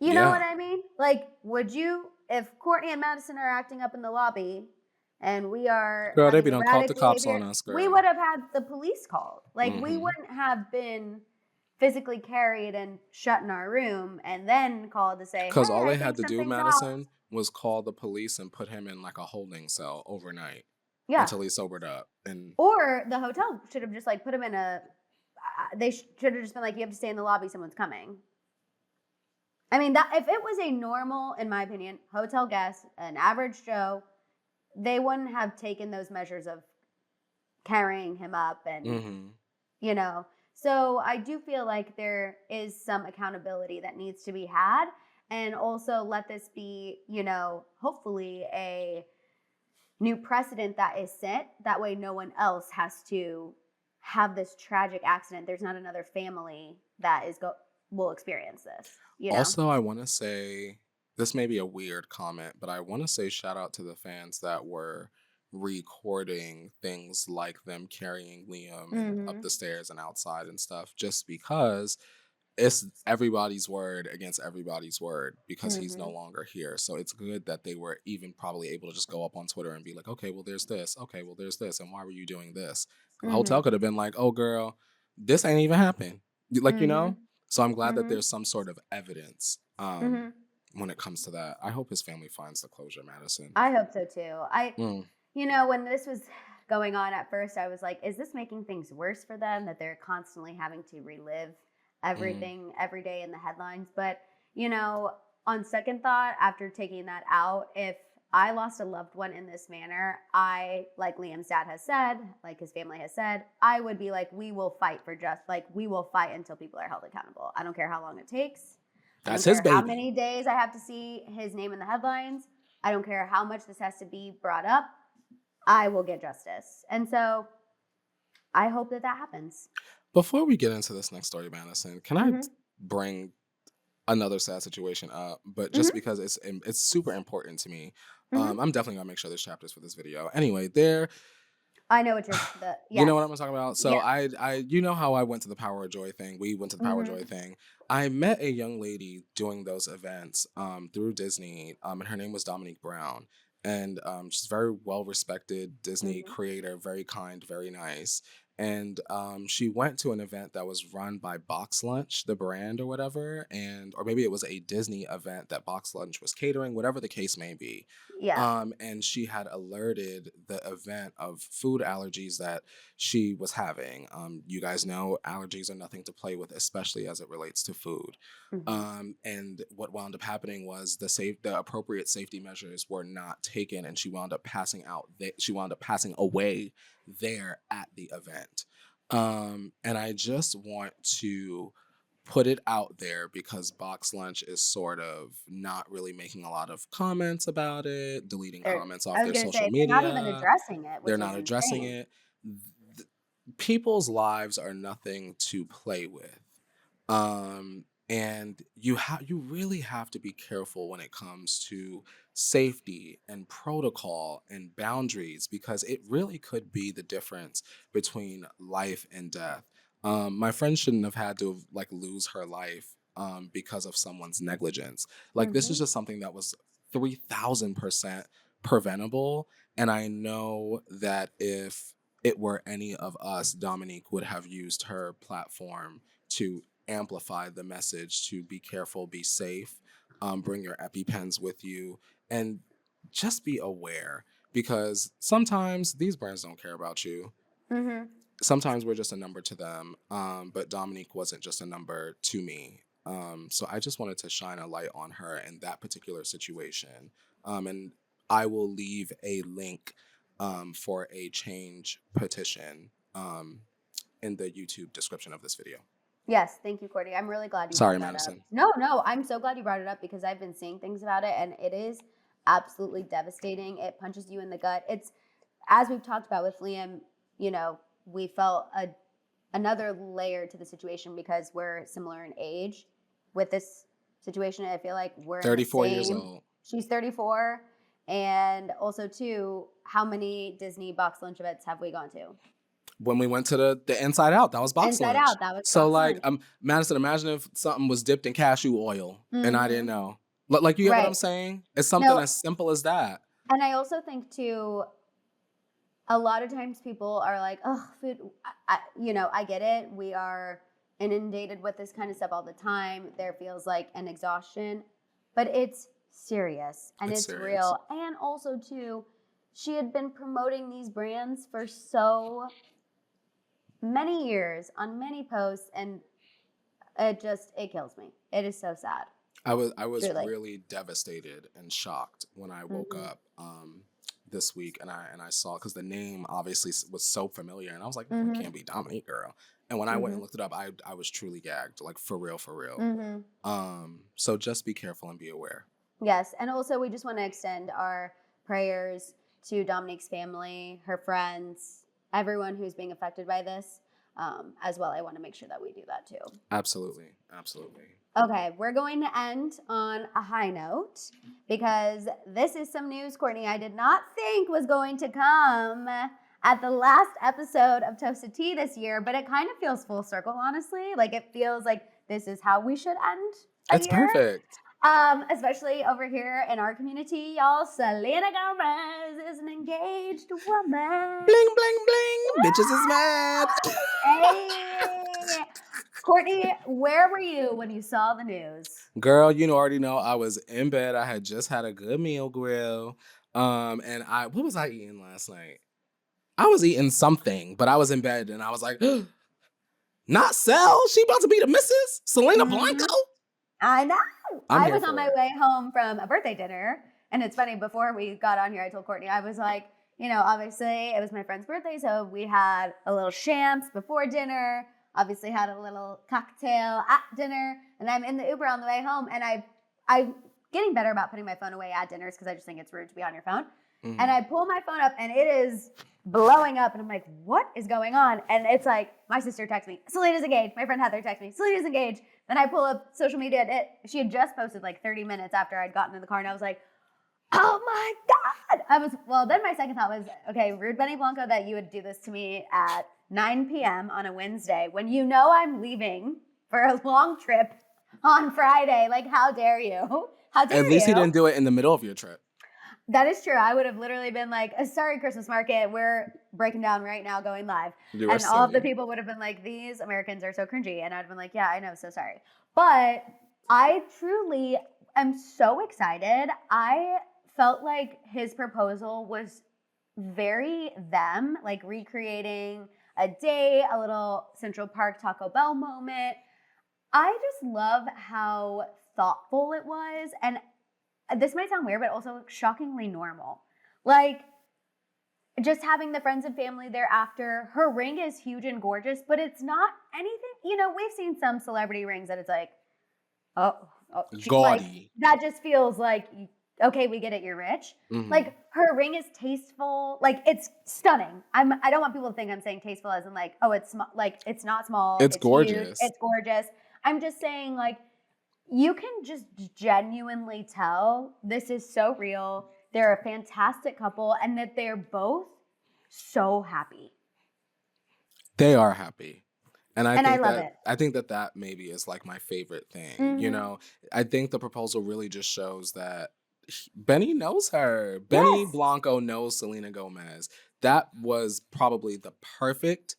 You know what yeah. I mean? Like, would you, if Courtney and Maddison are acting up in the lobby and we are Girl, they having be done called the erratic cops on behavior, us, we girl. would have had the police called. Like, we Mm-hmm. wouldn't have been physically carried and shut in our room and then called to say, Because hey, all I they had think to do, something's off. Madison, was call the police and put him in like a holding cell overnight Yeah. until he sobered up. And Or the hotel should have just like put him in a, they should have just been like, you have to stay in the lobby, someone's coming. I mean, that if it was a normal, in my opinion, hotel guest, an average Joe, they wouldn't have taken those measures of carrying him up and, mm-hmm. you know. So I do feel like there is some accountability that needs to be had. And also let this be, you know, hopefully a new precedent that is set. That way no one else has to have this tragic accident. There's not another family that will experience this, you know? Also, I want to say this may be a weird comment, but I want to say shout out to the fans that were recording things like them carrying Liam and up Mm-hmm. the stairs and outside and stuff, just because it's everybody's word against everybody's word because he's no Mm-hmm. longer here. So it's good that they were even probably able to just go up on Twitter and be like, okay, well, there's this. Okay, well, there's this. And why were you doing this? The Mm-hmm. hotel could have been like, oh, girl, this ain't even happened. Like, you Mm-hmm. know? So I'm glad that Mm-hmm. there's some sort of evidence Mm-hmm. when it comes to that. I hope his family finds the closure, Madison. I hope so too. Mm, You know, when this was going on at first, I was like, is this making things worse for them that they're constantly having to relive mm, everything every day in the headlines? But, you know, on second thought, after taking that out, if I lost a loved one in this manner, like Liam's dad has said, like his family has said, I would be like, we will fight we will fight until people are held accountable. I don't care how long it takes. I don't that's his care how baby. many days I have to see his name in the headlines. I don't care how much this has to be brought up. I will get justice. And so I hope that happens. Before we get into this next story, Madison, can I Mm-hmm. bring another sad situation up? But just Mm-hmm. because it's super important to me, Mm-hmm. I'm definitely gonna make sure there's chapters for this video. Anyway, I know what you know yes. what I'm talking about. So Yes. I you know how I went to the Power of Joy thing. We went to the Power of Mm-hmm. Joy thing. I met a young lady doing those events through Disney, and her name was Dominique Brown. And she's very well respected Disney Mm-hmm. creator, very kind, very nice. And she went to an event that was run by BoxLunch, the brand or whatever, or maybe it was a Disney event that BoxLunch was catering, whatever the case may be. Yeah. And she had alerted the event of food allergies that she was having. You guys know allergies are nothing to play with, especially as it relates to food. Mm-hmm. And what wound up happening was the appropriate safety measures were not taken, and she wound up passing out. She wound up passing away there at the event. And I just want to put it out there because Box Lunch is sort of not really making a lot of comments about it, deleting comments I off was their gonna social say they're not even media. addressing it, They're which is not addressing insane. it. People's lives are nothing to play with. Um, And you really have to be careful when it comes to safety and protocol and boundaries, because it really could be the difference between life and death. My friend shouldn't have had to like lose her life because of someone's negligence. Like this is just something that was 3,000% preventable. And I know that if it were any of us, Dominique would have used her platform to amplify the message to be careful, be safe, bring your EpiPens with you, and just be aware, because sometimes these brands don't care about you. Mm-hmm. Sometimes we're just a number to them, but Dominique wasn't just a number to me. So I just wanted to shine a light on her in that particular situation. And I will leave a link for a change petition in the YouTube description of this video. Yes, thank you, Courtney. I'm really glad you Sorry, brought that Maddison. up. No, I'm so glad you brought it up because I've been seeing things about it and it is absolutely devastating. It punches you in the gut. It's, as we've talked about with Liam, you know, we felt another layer to the situation because we're similar in age with this situation. I feel like we're 34 in the years same, old. She's 34. And also, too, how many Disney BoxLunch events have we gone to? When we went to the Inside Out, that was BoxLunch. Inside Out, that was so BoxLunch. like, Madison, imagine if something was dipped in cashew oil and I didn't know. Like, you get what I'm saying? It's something as simple as that. And I also think too, a lot of times people are like, "Oh, food." I get it. We are inundated with this kind of stuff all the time. There feels like an exhaustion, but it's serious and it's serious. real. And also too, she had been promoting these brands for so many years on many posts, and it kills me. It is so sad. I was Truly. really devastated and shocked when I woke up this week and I saw, because the name obviously was so familiar, and I was like, it can't be Dominique, girl. And when I went and looked it up, I was truly gagged, like for real. So just be careful and be aware. Yes, and also we just want to extend our prayers to Dominique's family, her friends, everyone who's being affected by this as well. I want to make sure that we do that too. Absolutely. Okay, we're going to end on a high note because this is some news, Courtney, I did not think was going to come at the last episode of Toasted Tea this year, but it kind of feels full circle, honestly. Like it feels like this is how we should end a It's year. perfect. Especially over here in our community, y'all. Selena Gomez is an engaged woman. Bling, bling, bling. Bitches is mad. Hey. Courtney, where were you when you saw the news? Girl, you already know I was in bed. I had just had a good meal grill. And what was I eating last night? I was eating something, but I was in bed and I was like, not Sel. She about to be the Mrs. Selena Blanco. I know. I was on my it. way home from a birthday dinner. And it's funny, before we got on here, I told Courtney, I was like, obviously it was my friend's birthday. So we had a little shams before dinner, obviously had a little cocktail at dinner. And I'm in the Uber on the way home. And I'm getting better about putting my phone away at dinners because I just think it's rude to be on your phone. And I pull my phone up and it is blowing up. And I'm like, what is going on? And it's like, my sister texts me, Selena's engaged. My friend Heather texts me, Selena's engaged. Then I pull up social media and she had just posted like 30 minutes after I'd gotten in the car. And I was like, oh my God. Then my second thought was, okay, rude Benny Blanco that you would do this to me at 9 p.m. on a Wednesday when you know I'm leaving for a long trip on Friday. Like, how dare you? How dare you? At least he didn't do it in the middle of your trip. That is true. I would have literally been like, sorry, Christmas market, we're breaking down right now, going live. And all of the people would have been like, these Americans are so cringy. And I'd been like, yeah, I know, so sorry. But I truly am so excited. I felt like his proposal was very them, like recreating a day, a little Central Park Taco Bell moment. I just love how thoughtful it was. And this might sound weird, but also shockingly normal. Like, just having the friends and family there after. Her ring is huge and gorgeous, but it's not anything. We've seen some celebrity rings that it's like, gaudy. Like, that just feels like, okay, we get it, you're rich. Like, her ring is tasteful. Like, it's stunning. I don't want people to think I'm saying tasteful as in like, oh, it's like, it's not small. It's gorgeous. Huge, it's gorgeous. I'm just saying, like, you can just genuinely tell this is so real. They're a fantastic couple and that they're both so happy. They are happy. And I love it. I think that maybe is like my favorite thing. You know, I think the proposal really just shows that Benny knows her. Benny Yes. Blanco knows Selena Gomez. That was probably the perfect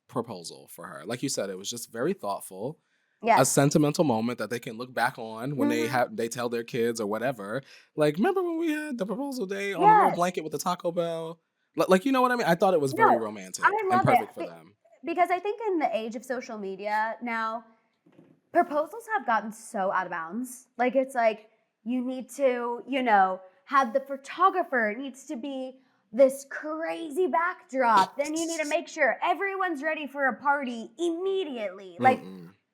proposal for her. Like you said, it was just very thoughtful. A Yes. sentimental moment that they can look back on when they tell their kids or whatever. Like, remember when we had the proposal day on the little Yes. blanket with the Taco Bell? Like, you know what I mean? I thought it was very No, romantic I and love perfect it. for them. Because I think in the age of social media now, proposals have gotten so out of bounds. Like, it's like, you need to, you know, have the photographer. It needs to be this crazy backdrop. Then you need to make sure everyone's ready for a party immediately. Like,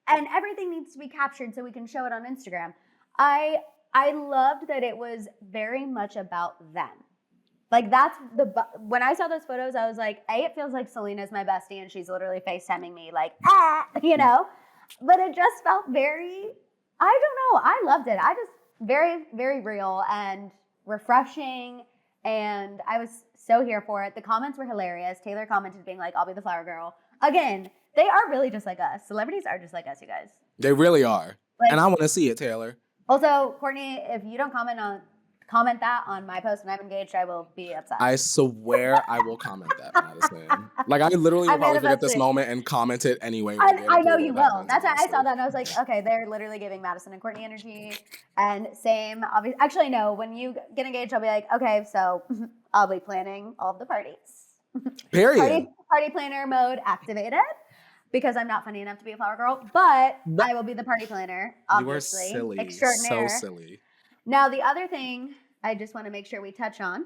and everything needs to be captured so we can show it on Instagram. I loved that it was very much about them. Like, that's when I saw those photos, I was like, it feels like Selena's my bestie and she's literally FaceTiming me like, you know? But it just felt very, I don't know, I loved it. I just, very, very real and refreshing. And I was so here for it. The comments were hilarious. Taylor commented being like, I'll be the flower girl. Again, they are really just like us. Celebrities are just like us, you guys. They really are. Like, and I want to see it, Taylor. Also, Courtney, if you don't comment that on my post when I'm engaged, I will be upset. I swear I will comment that, Maddison. Like, I literally will probably forget this moment and comment it anyway. I know you will. That's why I saw that and I was like, okay, they're literally giving Maddison and Courtney energy. And same, obviously. Actually, no, when you get engaged, I'll be like, okay, so I'll be planning all of the parties. Period. Party planner mode activated. Because I'm not funny enough to be a flower girl, but I will be the party planner, obviously. You are silly. Extraordinaire. So silly. Now, the other thing I just want to make sure we touch on,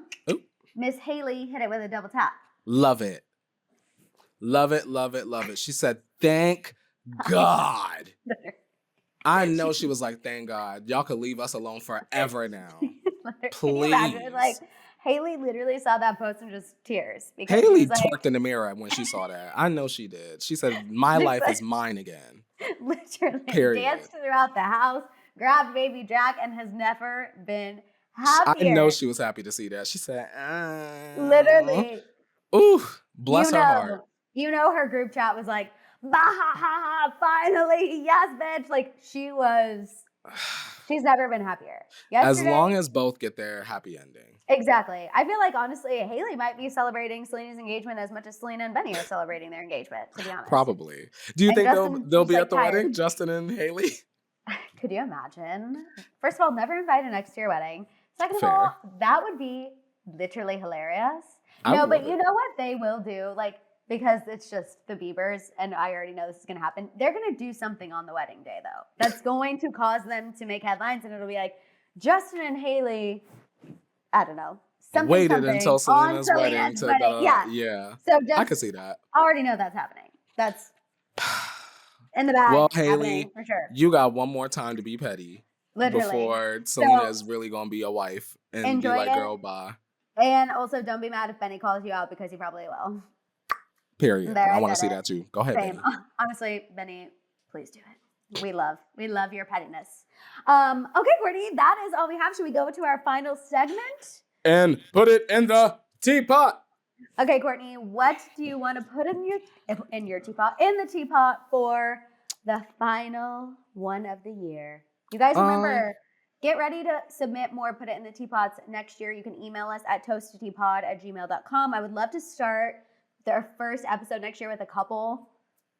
Miss Haley hit it with a double tap. Love it. Love it, love it, love it. She said, thank God. I know she was like, thank God. Y'all could leave us alone forever now. Please. Can you imagine? Like, Haley literally saw that post and just tears. Because Haley like, twerked in the mirror when she saw that. I know she did. She said, my life is mine again. Literally. Period. Danced throughout the house, grabbed baby Jack, and has never been happier. I know she was happy to see that. She said, literally. Ooh, bless her heart. You know her group chat was like, bah, ha, ha, ha, finally, yes, bitch. Like, she's never been happier. Yesterday, as long as both get their happy ending. Exactly. I feel like, honestly, Haley might be celebrating Selena's engagement as much as Selena and Benny are celebrating their engagement, to be honest. Probably. Do you think they'll be at the wedding, Justin and Haley? Could you imagine? First of all, never invite an ex to your wedding. Second of all, that would be literally hilarious. No, but you know what they will do? Like, because it's just the Biebers, and I already know this is going to happen. They're going to do something on the wedding day, though. That's going to cause them to make headlines, and it'll be like, Justin and Haley, I don't know. Waited until Selena's wedding to go. Yeah. So I can see that. I already know that's happening. That's in the bag. Well, Haley, for sure. You got one more time to be petty. Literally. Before Selena is really going to be a wife and be like, girl, bye. And also, don't be mad if Benny calls you out because he probably will. Period. I want to see that too. Go ahead, Benny. Honestly, Benny, please do it. We love your pettiness. Okay, Courtney, that is all we have. Should we go to our final segment? And put it in the teapot. Okay, Courtney, what do you want to put in your teapot? In the teapot for the final one of the year. You guys remember, get ready to submit more Put It in the Teapots next year. You can email us at toastedteapot@gmail.com. I would love to start their first episode next year with a couple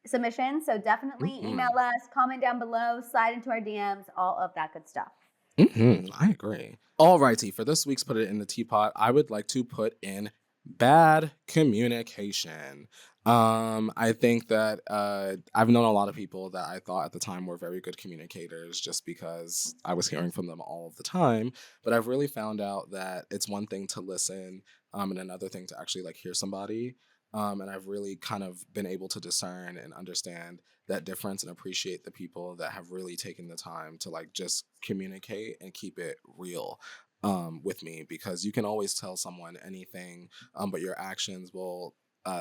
submissions. So definitely email us, comment down below, slide into our DMs, all of that good stuff. I agree. All righty. For this week's Put It in the Teapot, I would like to put in bad communication. I think that I've known a lot of people that I thought at the time were very good communicators just because I was hearing from them all of the time. But I've really found out that it's one thing to listen and another thing to actually like hear somebody. And I've really kind of been able to discern and understand that difference and appreciate the people that have really taken the time to like just communicate and keep it real with me, because you can always tell someone anything, but your actions will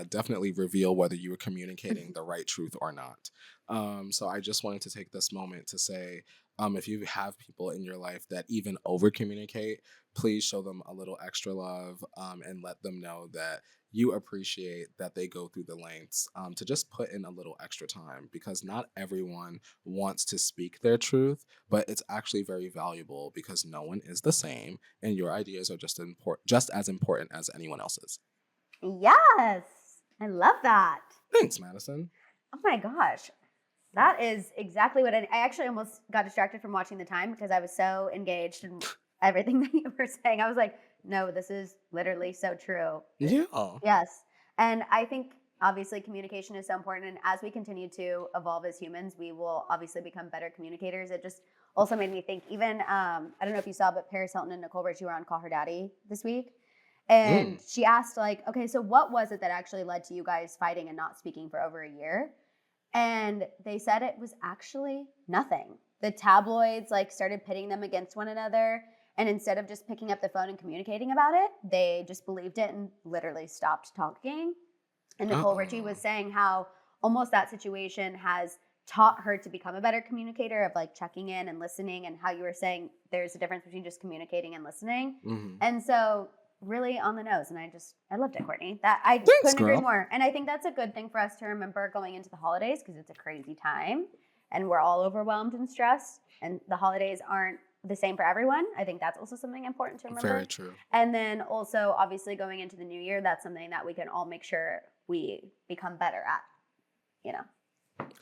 definitely reveal whether you were communicating the right truth or not. So I just wanted to take this moment to say, if you have people in your life that even over communicate, please show them a little extra love, and let them know that you appreciate that they go through the lengths to just put in a little extra time, because not everyone wants to speak their truth, but it's actually very valuable because no one is the same and your ideas are just as important as anyone else's. Yes, I love that. Thanks, Maddison. Oh my gosh. That is exactly what I actually almost got distracted from watching the time because I was so engaged in everything that you were saying. I was like, no, this is literally so true. Yeah. Yes. And I think obviously communication is so important. And as we continue to evolve as humans, we will obviously become better communicators. It just also made me think, even, I don't know if you saw, but Paris Hilton and Nicole Richie were on Call Her Daddy this week. And she asked, like, okay, so what was it that actually led to you guys fighting and not speaking for over a year? And they said it was actually nothing. The tabloids like started pitting them against one another. And instead of just picking up the phone and communicating about it, they just believed it and literally stopped talking. And Nicole Richie was saying how almost that situation has taught her to become a better communicator of like checking in and listening, and how you were saying there's a difference between just communicating and listening. And so really on the nose, and I loved it, Courtney. That I couldn't agree more. And I think that's a good thing for us to remember going into the holidays, because it's a crazy time and we're all overwhelmed and stressed, and the holidays aren't the same for everyone. I think that's also something important to remember. Very true. And then also obviously going into the new year, that's something that we can all make sure we become better at, you know.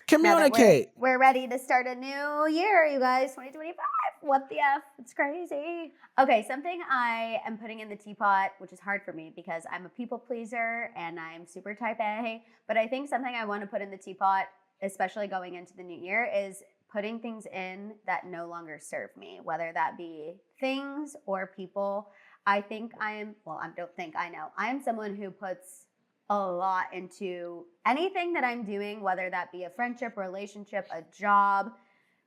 Communicate. We're ready to start a new year, you guys. 2025. What the F? It's crazy. Okay, something I am putting in the teapot, which is hard for me because I'm a people pleaser and I'm super type A. But I think something I want to put in the teapot, especially going into the new year, is putting things in that no longer serve me, whether that be things or people. I know. I am someone who puts a lot into anything that I'm doing, whether that be a friendship, relationship, a job.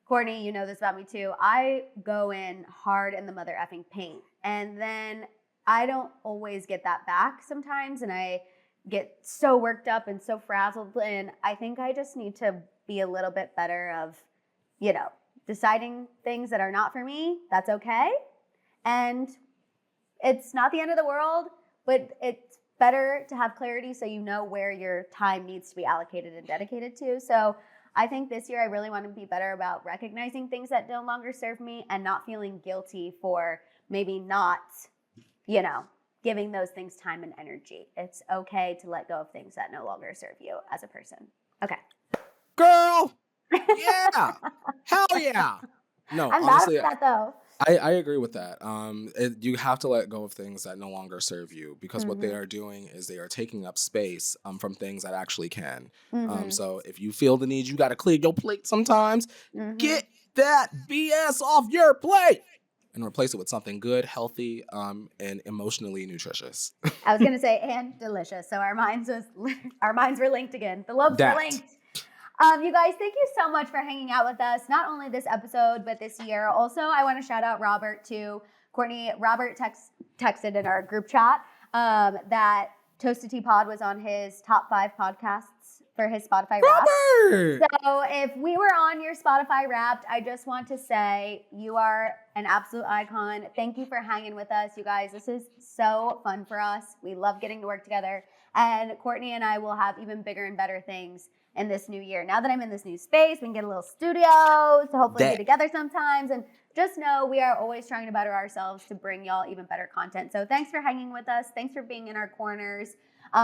Courtney, you know this about me too. I go in hard in the mother effing paint. And then I don't always get that back sometimes. And I get so worked up and so frazzled. And I think I just need to be a little bit better of, you know, deciding things that are not for me. That's okay. And it's not the end of the world, but it's better to have clarity so you know where your time needs to be allocated and dedicated to. So I think this year I really want to be better about recognizing things that no longer serve me and not feeling guilty for maybe not, you know, giving those things time and energy. It's okay to let go of things that no longer serve you as a person. Okay. Girl! Yeah! Hell yeah! No, I'm honestly, not upset though. I agree with that. You have to let go of things that no longer serve you, because what they are doing is they are taking up space from things that actually can. So if you feel the need, you got to clear your plate sometimes. Get that BS off your plate and replace it with something good, healthy, and emotionally nutritious. I was gonna say and delicious. So our minds were linked again. The lobes were linked. You guys, thank you so much for hanging out with us, not only this episode, but this year. Also, I want to shout out Robert too. Courtney, Robert texted in our group chat that Toasted Tea Pod was on his top 5 podcasts for his Spotify Wrapped. So if we were on your Spotify Wrapped, I just want to say you are an absolute icon. Thank you for hanging with us, you guys. This is so fun for us. We love getting to work together. And Courtney and I will have even bigger and better things in this new year. Now that I'm in this new space, we can get a little studio to hopefully be together sometimes. And just know we are always trying to better ourselves to bring y'all even better content. So thanks for hanging with us. Thanks for being in our corners.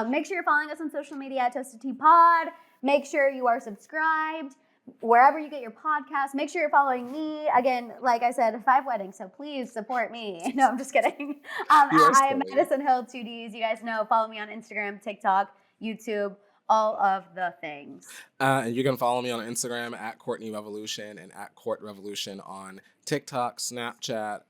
Make sure you're following us on social media at Toasted Tea Pod. Make sure you are subscribed wherever you get your podcasts. Make sure you're following me. Again, like I said, 5 weddings, so please support me. No, I'm just kidding. I am Maddison Hill, 2Ds. You guys know, follow me on Instagram, TikTok, YouTube, all of the things. And you can follow me on Instagram at Courtney Revolution and at Court Revolution on TikTok, Snapchat,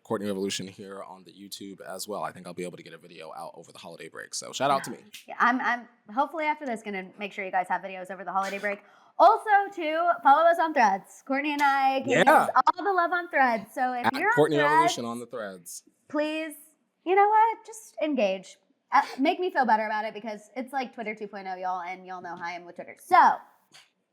Courtney Revolution here on the YouTube as well. I think I'll be able to get a video out over the holiday break. So shout out to me. Yeah, I'm hopefully after this going to make sure you guys have videos over the holiday break. Also, to follow us on Threads. Courtney and I can use all the love on Threads. So if you're on Courtney Threads, Revolution on the Threads, please, you know what? Just engage. make me feel better about it because it's like Twitter 2.0, y'all, and y'all know how I am with Twitter. So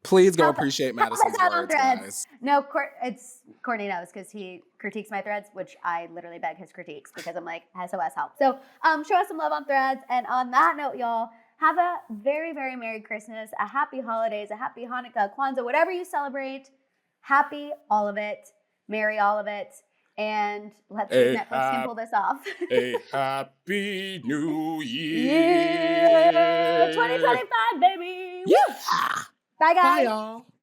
Please go help- appreciate help us Madison's out on words, threads. guys. No, it's Courtney knows because he critiques my threads, which I literally beg his critiques because I'm like, SOS help. So show us some love on threads. And on that note, y'all, have a very, very Merry Christmas, a happy holidays, a happy Hanukkah, Kwanzaa, whatever you celebrate. Happy all of it. Merry all of it. And let's see if Netflix can pull this off. A happy new Yeah, year. 2025, baby. Yeah. Bye, guys. Bye, y'all.